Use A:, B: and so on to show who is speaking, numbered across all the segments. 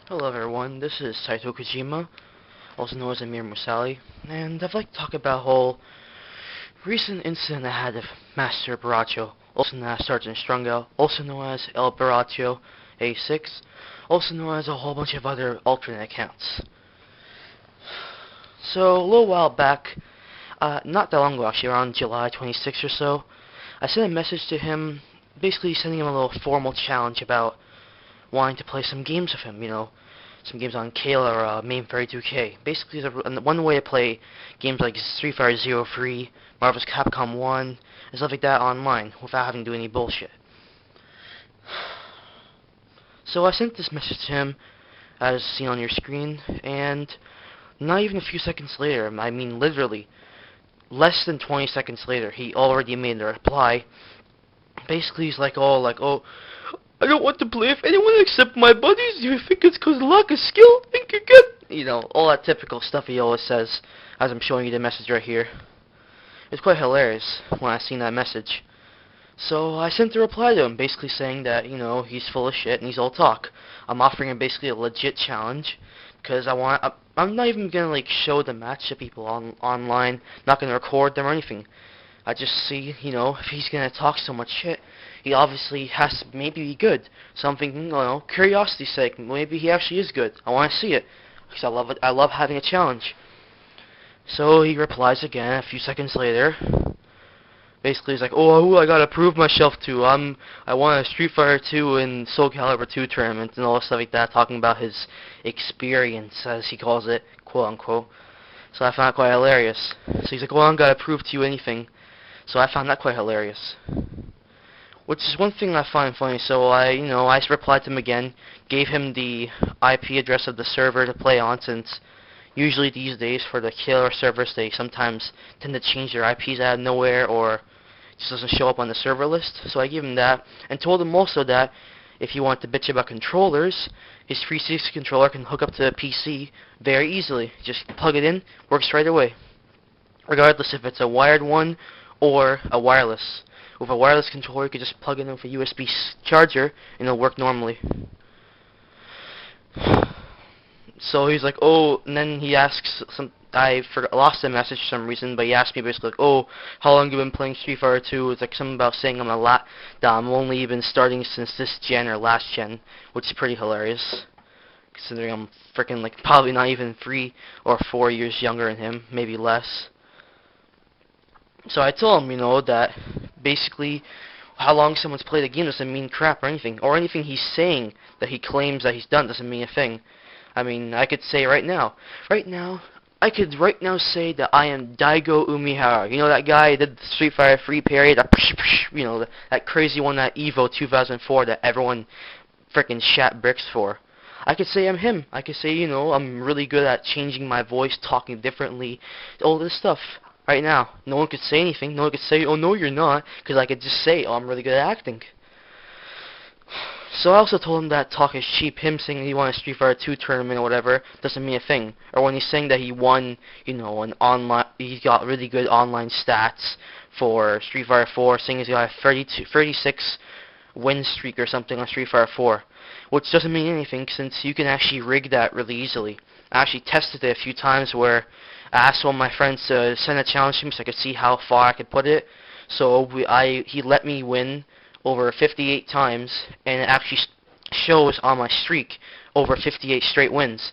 A: Hello everyone, this is Saito Kojima, also known as Amir Musali, and I'd like to talk about a whole recent incident I had of Master Borracho, also known as Sergeant Strungo, also known as El Borracho A6, also known as a whole bunch of other alternate accounts. So, a little while back, not that long ago actually, around July 26th or so, I sent a message to him, basically sending him a little formal challenge about wanting to play some games with him, some games on Kayla or Main32K. Basically, one way to play games like Street Fighter Zero Free, Marvel's Capcom 1, and stuff like that online without having to do any bullshit. So I sent this message to him, as seen on your screen, and not even a few seconds later, I mean literally, less than 20 seconds later, he already made a reply. Basically, he's like, oh, I don't want to play with anyone except my buddies. You think it's because of lack of skill? Think you're good? All that typical stuff he always says, as I'm showing you the message right here. It's quite hilarious when I seen that message. So I sent a reply to him, basically saying that, he's full of shit and he's all talk. I'm offering him basically a legit challenge, because I'm not even gonna show the match to people online, not gonna record them or anything. I just see, if he's gonna talk so much shit, he obviously has to maybe be good. So I'm thinking, curiosity's sake, maybe he actually is good. I want to see it, because I love it. I love having a challenge. So he replies again a few seconds later. Basically, he's like, oh, who I gotta prove myself to? I won a Street Fighter 2 and Soul Calibur 2 tournament and all stuff like that, talking about his experience, as he calls it, quote unquote. So I found it quite hilarious. So he's like, well, I don't gotta prove to you anything. So I found that quite hilarious. Which is one thing I find funny. So I replied to him again, gave him the IP address of the server to play on, since usually these days for the killer servers, they sometimes tend to change their IPs out of nowhere, or it just doesn't show up on the server list. So I gave him that, and told him also that if you want to bitch about controllers, his 360 controller can hook up to the PC very easily. Just plug it in, works right away, regardless if it's a wired one or a wireless. With a wireless controller, you could just plug it in with a USB charger, and it'll work normally. So he's like, oh, and then he asks, I lost the message for some reason, but he asked me basically, how long have you been playing Street Fighter 2? It's like something about saying that I'm only been starting since this gen or last gen, which is pretty hilarious, considering I'm freaking probably not even 3 or 4 years younger than him, maybe less. So I told him, that basically how long someone's played a game doesn't mean crap or anything he's saying that he claims that he's done doesn't mean a thing. I mean, I could say right now, I could right now say that I am Daigo Umihara. That guy that did the Street Fighter 3 parry, that crazy one, that Evo 2004 that everyone frickin' shat bricks for. I could say I'm him. I could say, I'm really good at changing my voice, talking differently, all this stuff. Right now, no one could say anything. No one could say, oh, no, you're not, because I could just say, oh, I'm really good at acting. So I also told him that talk is cheap. Him saying he won a Street Fighter 2 tournament or whatever doesn't mean a thing. Or when he's saying that he won, an online, he's got really good online stats for Street Fighter 4, saying he's got a 36 win streak or something on Street Fighter 4, which doesn't mean anything, since you can actually rig that really easily. I actually tested it a few times where I asked one of my friends to send a challenge to me so I could see how far I could put it. So he let me win over 58 times, and it actually shows on my streak over 58 straight wins.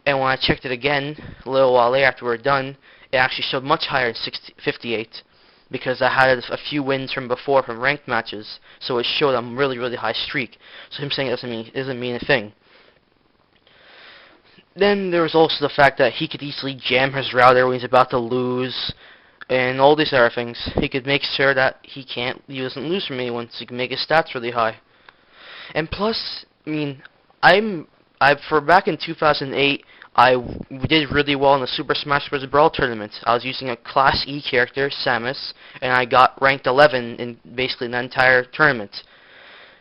A: And when I checked it again a little while later after we were done, it actually showed much higher than 58, because I had a few wins from before from ranked matches, so it showed a really, really high streak. So him saying it doesn't mean a thing. Then there was also the fact that he could easily jam his router when he's about to lose, and all these other things. He could make sure that he doesn't lose from anyone, so he can make his stats really high. And plus, for back in 2008, I did really well in the Super Smash Bros. Brawl tournament. I was using a Class E character, Samus, and I got ranked 11 in basically the entire tournament.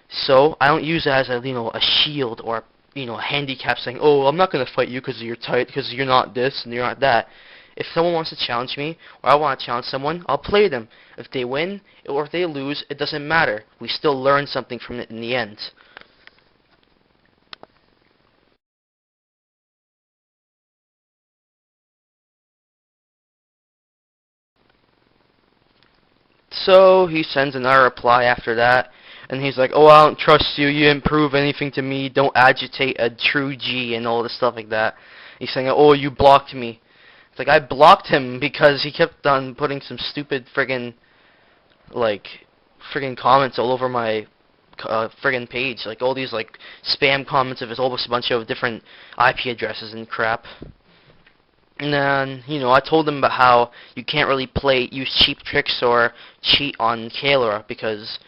A: So I don't use it as a shield or a handicap saying, oh, I'm not going to fight you because you're tight, because you're not this and you're not that. If someone wants to challenge me, or I want to challenge someone, I'll play them. If they win, or if they lose, it doesn't matter. We still learn something from it in the end. So he sends another reply after that, and he's like, "Oh, I don't trust you. You didn't prove anything to me. Don't agitate a true G," and all this stuff like that. He's saying, "Oh, you blocked me." It's like I blocked him because he kept on putting some stupid like friggin' comments all over my friggin' page, like all these like spam comments of his almost a bunch of different IP addresses and crap. And then, I told him about how you can't really use cheap tricks or cheat on Kalera, because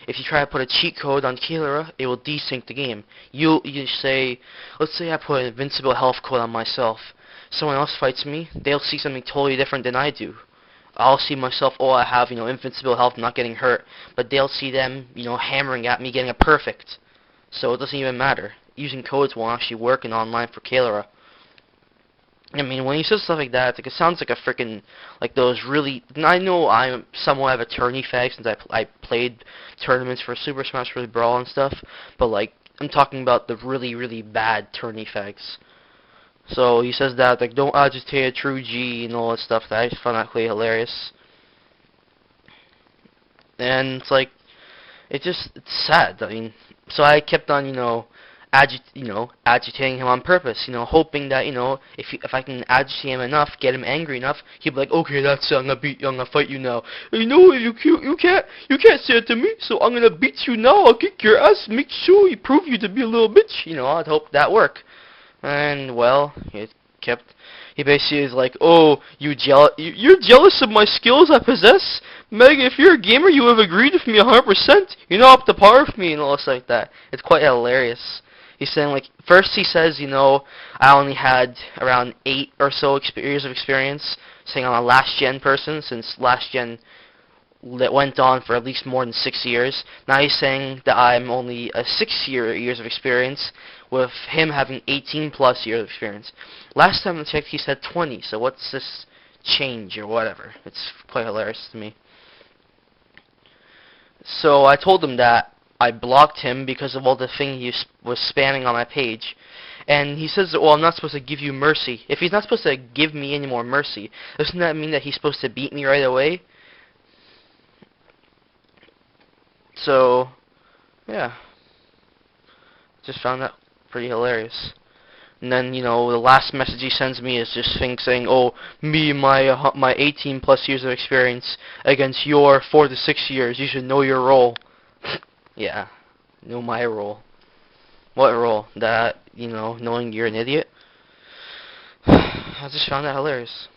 A: if you try to put a cheat code on Kalera, it will desync the game. You say, let's say I put an invincible health code on myself. Someone else fights me, they'll see something totally different than I do. I'll see myself, oh, I have, invincible health, not getting hurt. But they'll see them, hammering at me, getting a perfect. So it doesn't even matter. Using codes won't actually work in online for Kalera. I mean, when he says stuff like that, it sounds like a freaking, like those really, I know I'm somewhat of a tourney fag since I played tournaments for Super Smash Bros. Brawl and stuff, but like, I'm talking about the really, really bad tourney fags. So he says that, like, don't agitate a true G and all that stuff. That I just found that quite hilarious. And it's like, it's sad. I mean, so I kept on, agitating him on purpose, hoping that, if I can agitate him enough, get him angry enough, he'd be like, okay, that's it, I'm gonna fight you now. And you can't say it to me, so I'm gonna beat you now, I'll kick your ass, make sure you prove you to be a little bitch. I'd hope that work. And, well, he basically is like, oh, you're jealous of my skills I possess? Meg, if you're a gamer, you have agreed with me 100%. You're not up to par with me, and all this like that. It's quite hilarious. He's saying, like, first he says, I only had around 8 or so years of experience, saying I'm a last-gen person, since last-gen that went on for at least more than 6 years. Now he's saying that I'm only a 6 years of experience, with him having 18 plus years of experience. Last time I checked, he said 20, so what's this change or whatever? It's quite hilarious to me. So I told him that I blocked him because of all the thing he was spamming on my page. And he says, well, I'm not supposed to give you mercy. If he's not supposed to give me any more mercy, doesn't that mean that he's supposed to beat me right away? So, yeah. Just found that pretty hilarious. And then, the last message he sends me is just things saying, oh, me, my 18 plus years of experience against your 4 to 6 years, you should know your role. Yeah, know my role. What role? That, knowing you're an idiot? I just found that hilarious.